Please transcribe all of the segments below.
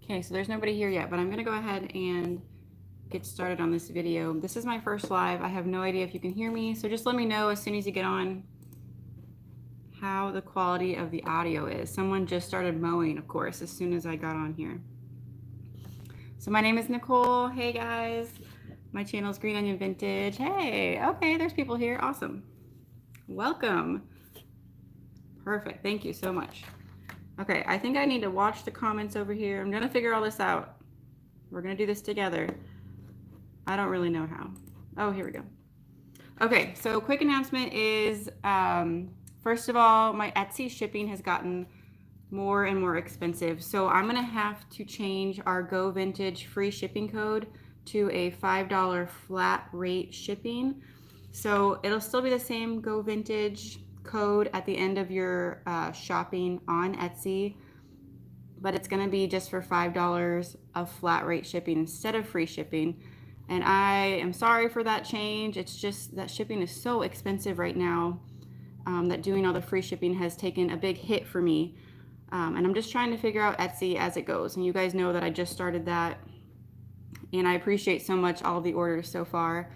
Okay, so there's nobody here yet, but I'm gonna go ahead and get started on this video. This is my first live. I have no idea if you can hear me, so just let me know as soon as you get on how the quality of the audio is. Someone just started mowing, of course, as soon as I got on here. So my name is Nicole. Hey guys, my channel is Green Onion Vintage. Hey, okay, there's people here. Awesome. Welcome. Perfect. Thank you so much. Okay, I think I need to watch the comments over here. I'm gonna figure all this out. We're gonna do this together. I don't really know how. Oh, here we go. Okay, so quick announcement is, first of all, my Etsy shipping has gotten more and more expensive. So I'm gonna have to change our Go Vintage free shipping code to a $5 flat rate shipping. So it'll still be the same Go Vintage code at the end of your shopping on Etsy, but it's going to be just for $5 of flat rate shipping instead of free shipping. And I am sorry for that change. It's just that shipping is so expensive right now that doing all the free shipping has taken a big hit for me. And I'm just trying to figure out Etsy as it goes. And you guys know that I just started that, and I appreciate so much all the orders so far.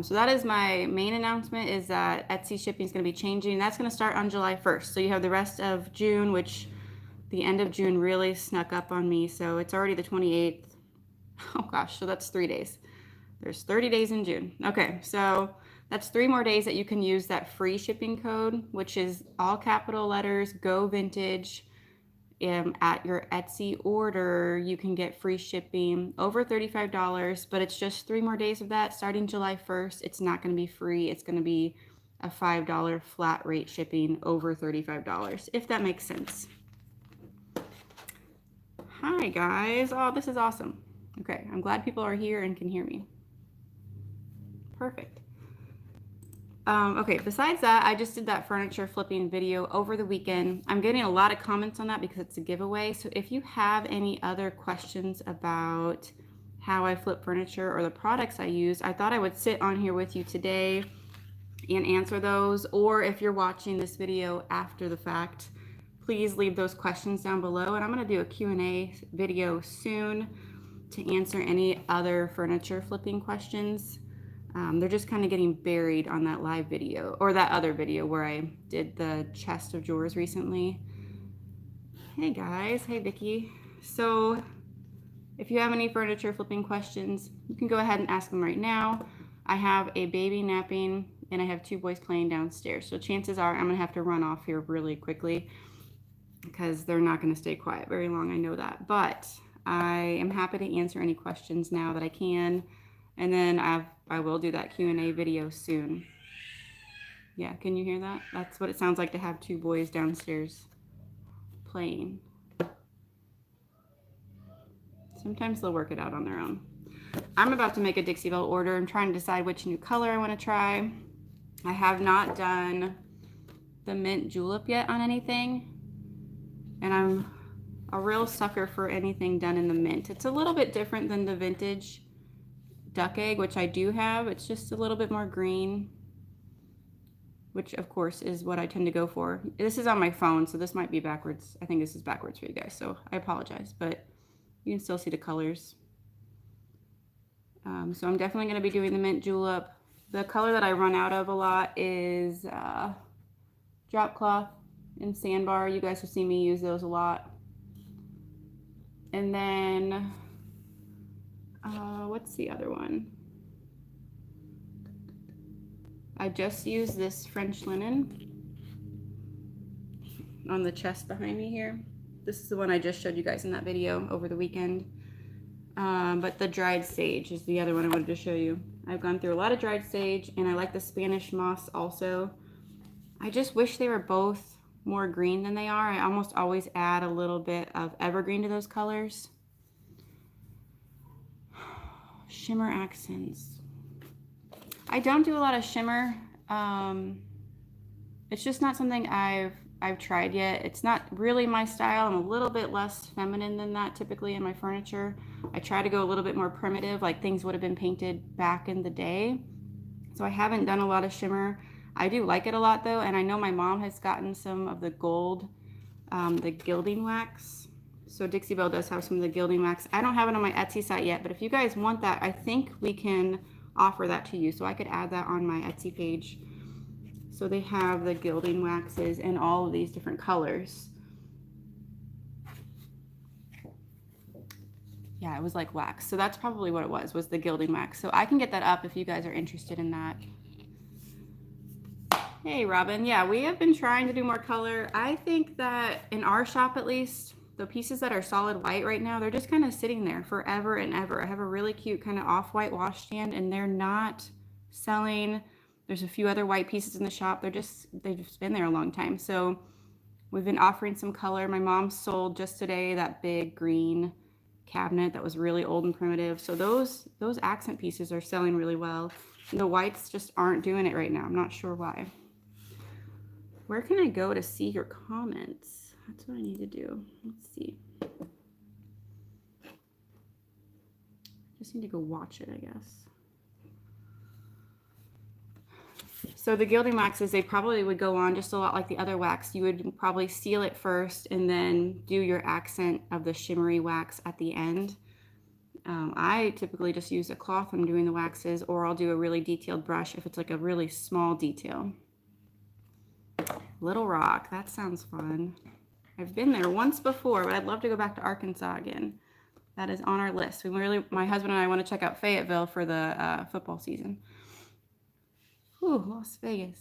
So that is my main announcement, is that Etsy shipping is going to be changing. That's going to start on July 1st. So you have the rest of June, which the end of June really snuck up on me. So it's already the 28th. Oh gosh, so that's 3 days. There's 30 days in June. Okay, so that's 3 more days that you can use that free shipping code, which is all capital letters, Go Vintage. At your Etsy order, you can get free shipping over $35, but it's just 3 more days of that starting July 1st. It's not going to be free. It's going to be a $5 flat rate shipping over $35, if that makes sense. Hi guys. Oh, this is awesome. Okay, I'm glad people are here and can hear me. Perfect. Okay, besides that, I just did that furniture flipping video over the weekend. I'm getting a lot of comments on that because it's a giveaway. So if you have any other questions about how I flip furniture or the products I use, I thought I would sit on here with you today and answer those. Or if you're watching this video after the fact, please leave those questions down below. And I'm going to do a Q&A video soon to answer any other furniture flipping questions. They're just kind of getting buried on that live video, or that other video where I did the chest of drawers recently. Hey guys, hey Vicky. So if you have any furniture flipping questions, you can go ahead and ask them right now. I have a baby napping and I have 2 boys playing downstairs. So chances are I'm gonna have to run off here really quickly because they're not gonna stay quiet very long, I know that. But I am happy to answer any questions now that I can. And then I will do that Q&A video soon. Yeah, can you hear that? That's what it sounds like to have 2 boys downstairs playing. Sometimes they'll work it out on their own. I'm about to make a Dixie Belle order. I'm trying to decide which new color I want to try. I have not done the mint julep yet on anything. And I'm a real sucker for anything done in the mint. It's a little bit different than the vintage duck egg, which I do have. It's just a little bit more green, which of course is what I tend to go for. This is on my phone, so this might be backwards. I think this is backwards for you guys, so I apologize, but you can still see the colors. So I'm definitely going to be doing the mint julep. The color that I run out of a lot is drop cloth and sandbar. You guys have seen me use those a lot. And then what's the other one? I just used this French linen on the chest behind me here. This is the one I just showed you guys in that video over the weekend. But the dried sage is the other one I wanted to show you. I've gone through a lot of dried sage, and I like the Spanish moss also. I just wish they were both more green than they are. I almost always add a little bit of evergreen to those colors. Shimmer accents. I don't do a lot of shimmer. It's just not something I've tried yet. It's not really my style. I'm a little bit less feminine than that typically in my furniture. I try to go a little bit more primitive, like things would have been painted back in the day. So I haven't done a lot of shimmer. I do like it a lot though, and I know my mom has gotten some of the gold, the gilding wax So Dixie Belle does have some of the gilding wax. I don't have it on my Etsy site yet, but if you guys want that, I think we can offer that to you. So I could add that on my Etsy page. So they have the gilding waxes in all of these different colors. Yeah, it was like wax. So that's probably what it was the gilding wax. So I can get that up if you guys are interested in that. Hey, Robin. Yeah, we have been trying to do more color. I think that in our shop, at least, the pieces that are solid white right now, they're just kind of sitting there forever and ever. I have a really cute kind of off-white washstand, and they're not selling. There's a few other white pieces in the shop. They've just been there a long time. So we've been offering some color. My mom sold just today that big green cabinet that was really old and primitive. So those accent pieces are selling really well. The whites just aren't doing it right now. I'm not sure why. Where can I go to see your comments? That's what I need to do. Let's see. Just need to go watch it, I guess. So the gilding waxes, they probably would go on just a lot like the other wax. You would probably seal it first and then do your accent of the shimmery wax at the end. I typically just use a cloth when I'm doing the waxes, or I'll do a really detailed brush if it's like a really small detail. Little Rock, that sounds fun. I've been there once before, but I'd love to go back to Arkansas again. That is on our list. My husband and I want to check out Fayetteville for the football season. Whew, Las Vegas.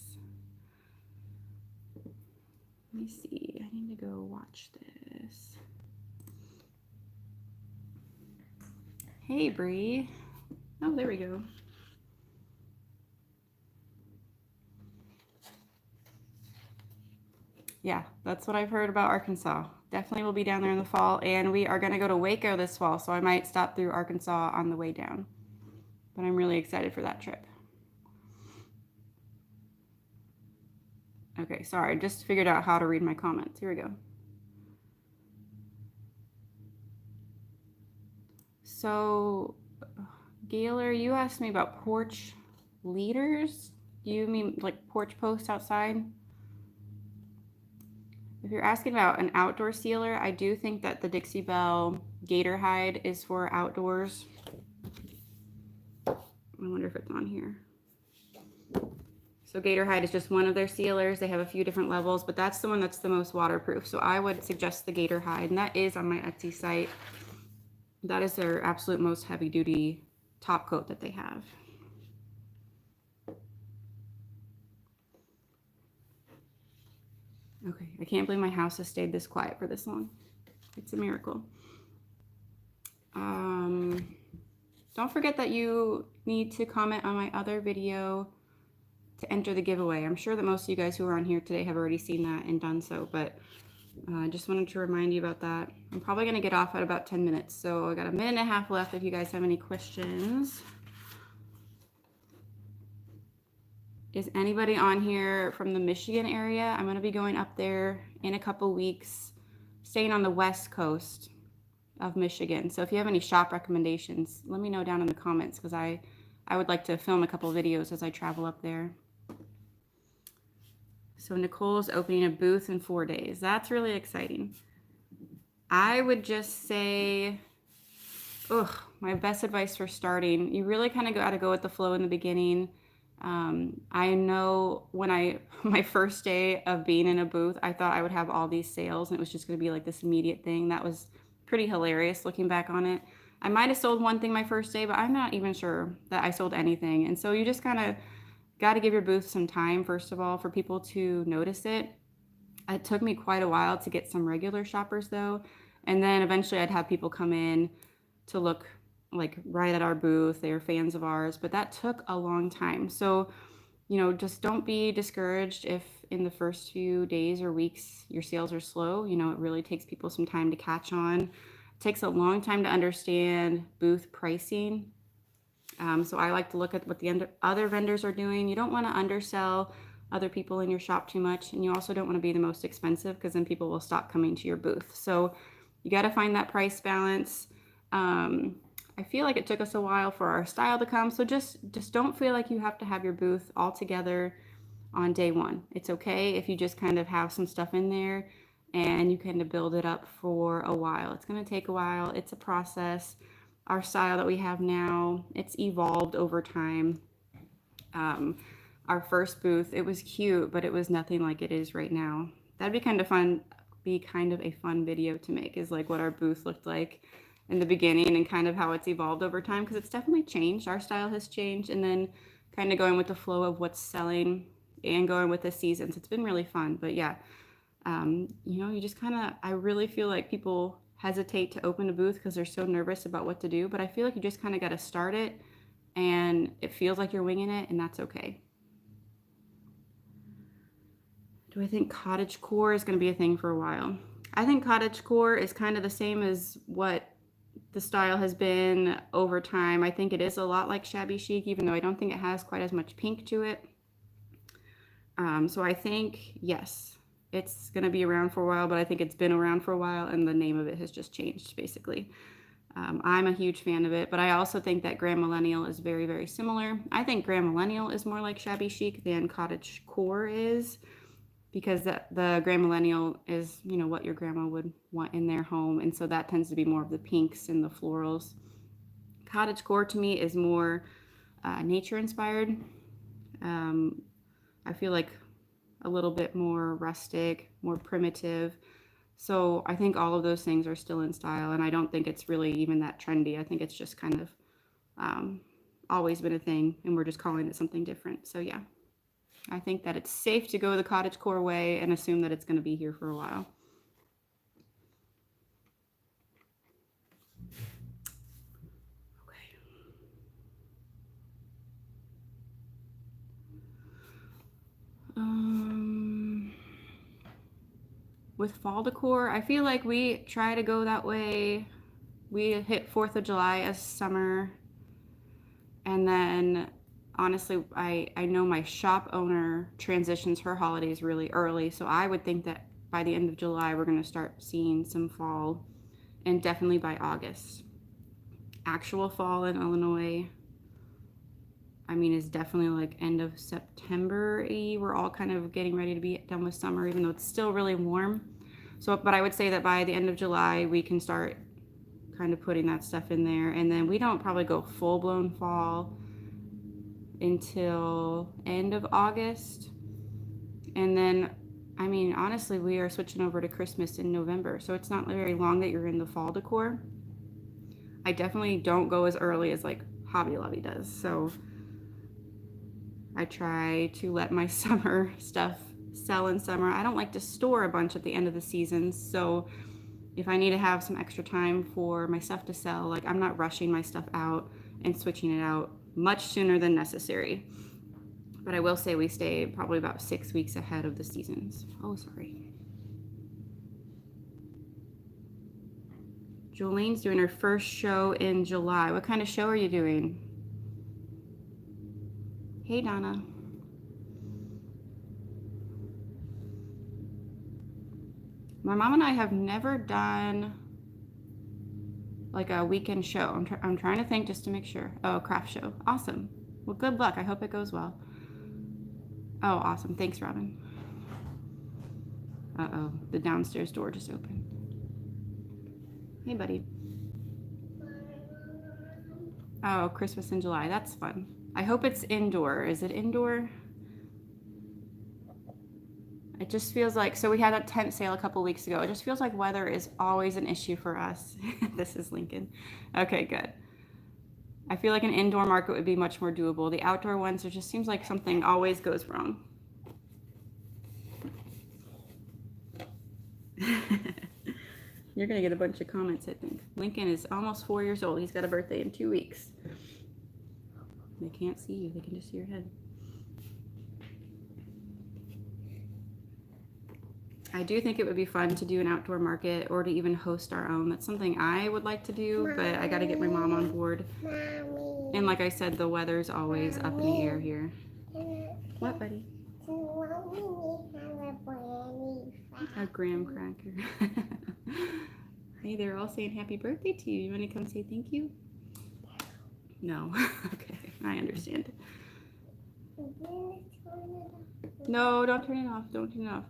Let me see. I need to go watch this. Hey, Bree. Oh, there we go. Yeah, that's what I've heard about Arkansas. Definitely will be down there in the fall, and we are going to go to Waco this fall, so I might stop through Arkansas on the way down. But I'm really excited for that trip. Okay, sorry, I just figured out how to read my comments. Here we go. So, Gaylor, you asked me about porch leaders. Do you mean like porch posts outside? If you're asking about an outdoor sealer, I do think that the Dixie Belle gator hide is for outdoors. I wonder if it's on here. So gator hide is just one of their sealers. They have a few different levels, but that's the one that's the most waterproof. So I would suggest the gator hide, and that is on my Etsy site. That is their absolute most heavy duty top coat that they have. Okay, I can't believe my house has stayed this quiet for this long. It's a miracle. Don't forget that you need to comment on my other video to enter the giveaway. I'm sure that most of you guys who are on here today have already seen that and done so, but I just wanted to remind you about that. I'm probably going to get off at about 10 minutes, so I got a minute and a half left if you guys have any questions. Is anybody on here from the Michigan area? I'm going to be going up there in a couple weeks, staying on the west coast of Michigan. So if you have any shop recommendations, let me know down in the comments, because I would like to film a couple videos as I travel up there. So Nicole is opening a booth in 4 days. That's really exciting. I would just say, my best advice for starting, you really kind of got to go with the flow in the beginning. I know when my first day of being in a booth, I thought I would have all these sales and it was just going to be like this immediate thing. That was pretty hilarious looking back on it. I might have sold one thing my first day, but I'm not even sure that I sold anything. And so you just kind of got to give your booth some time, first of all, for people to notice it. It took me quite a while to get some regular shoppers though. And then eventually I'd have people come in to look like right at our booth. They are fans of ours, but that took a long time. So, just don't be discouraged if in the first few days or weeks your sales are slow. It really takes people some time to catch on. It takes a long time to understand booth pricing. So I like to look at what the other vendors are doing. You don't want to undersell other people in your shop too much, and you also don't want to be the most expensive, because then people will stop coming to your booth. So you got to find that price balance. I feel like it took us a while for our style to come, so just don't feel like you have to have your booth all together on day one. It's okay if you just kind of have some stuff in there and you kind of build it up for a while. It's going to take a while. It's a process. Our style that we have now, it's evolved over time. Our first booth, it was cute, but it was nothing like it is right now. That'd be kind of fun, be kind of a fun video to make, is like what our booth looked like in the beginning and kind of how it's evolved over time, because it's definitely changed. Our style has changed, and then kind of going with the flow of what's selling and going with the seasons. It's been really fun. But yeah, you know, you just kind of, I really feel like people hesitate to open a booth because they're so nervous about what to do, but I feel like you just kind of got to start it, and it feels like you're winging it, and that's okay. Do I think cottagecore is going to be a thing for a while? I think cottagecore is kind of the same as what the style has been over time. I think it is a lot like shabby chic, even though I don't think it has quite as much pink to it. So I think, yes, it's going to be around for a while, but I think it's been around for a while, and the name of it has just changed, basically. I'm a huge fan of it, but I also think that Grand Millennial is very, very similar. I think Grand Millennial is more like shabby chic than cottagecore is, because the Grand Millennial is, you know, what your grandma would want in their home, and so that tends to be more of the pinks and the florals. Cottagecore to me is more nature inspired. I feel like a little bit more rustic, more primitive. So I think all of those things are still in style, and I don't think it's really even that trendy. I think it's just kind of always been a thing, and we're just calling it something different. So yeah, I think that it's safe to go the cottagecore way and assume that it's going to be here for a while. With fall decor, I feel like we try to go that way. We hit 4th of July as summer, and then honestly, I know my shop owner transitions her holidays really early, so I would think that by the end of July we're going to start seeing some fall, and definitely by August. Actual fall in Illinois, I mean, is definitely like end of September-y. We're all kind of getting ready to be done with summer, even though it's still really warm. So, but I would say that by the end of July, we can start kind of putting that stuff in there. And then we don't probably go full-blown fall until end of August. And then, I mean, honestly, we are switching over to Christmas in November. So it's not very long that you're in the fall decor. I definitely don't go as early as like Hobby Lobby does. So I try to let my summer stuff sell in summer. I don't like to store a bunch at the end of the season. So if I need to have some extra time for my stuff to sell, like I'm not rushing my stuff out and switching it out much sooner than necessary. But I will say we stay probably about 6 weeks ahead of the seasons. Oh, sorry. Jolene's doing her first show in July. What kind of show are you doing? Hey, Donna. My mom and I have never done like a weekend show. I'm trying to think just to make sure. Oh, craft show. Awesome. Well, good luck. I hope it goes well. Oh, awesome. Thanks, Robin. Uh-oh. The downstairs door just opened. Hey, buddy. Oh, Christmas in July. That's fun. I hope it's indoor. Is it indoor? It just feels like, so we had a tent sale a couple weeks ago. It just feels like weather is always an issue for us. This is Lincoln. Okay, good. I feel like an indoor market would be much more doable. The outdoor ones, it just seems like something always goes wrong. You're going to get a bunch of comments, I think. Lincoln is almost 4 years old. He's got a birthday in 2 weeks. They can't see you. They can just see your head. I do think it would be fun to do an outdoor market or to even host our own. That's something I would like to do, but I got to get my mom on board. Mommy. And like I said, the weather's always up in the air here. What, buddy? A graham cracker. Hey, they're all saying happy birthday to you. You want to come say thank you? No. Okay, I understand. No, don't turn it off. Don't turn it off.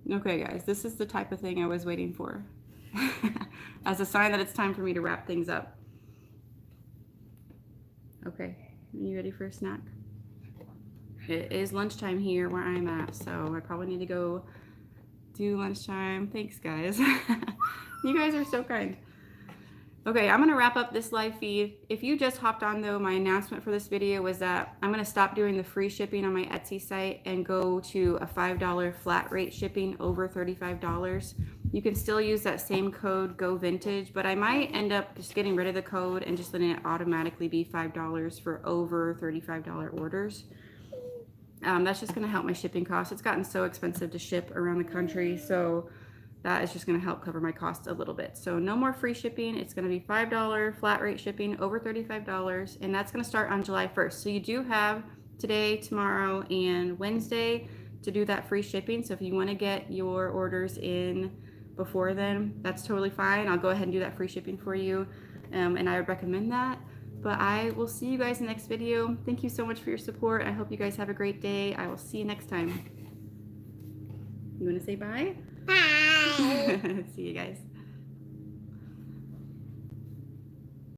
Okay, guys, this is the type of thing I was waiting for. As a sign that it's time for me to wrap things up. Okay, are you ready for a snack? It is lunchtime here where I'm at, so I probably need to go do lunchtime. Thanks, guys. You guys are so kind. Okay, I'm going to wrap up this live feed. If you just hopped on though, my announcement for this video was that I'm going to stop doing the free shipping on my Etsy site and go to a $5 flat rate shipping over $35. You can still use that same code GOVINTAGE, but I might end up just getting rid of the code and just letting it automatically be $5 for over $35 orders. That's just going to help my shipping costs. It's gotten so expensive to ship around the country, so that is just going to help cover my costs a little bit. So no more free shipping. It's going to be $5 flat rate shipping over $35, and that's going to start on July 1st. So you do have today, tomorrow, and Wednesday to do that free shipping. So if you want to get your orders in before then, that's totally fine. I'll go ahead and do that free shipping for you, and I would recommend that. But I will see you guys in the next video. Thank you so much for your support. I hope you guys have a great day. I will see you next time. You want to say bye? Bye. See you guys.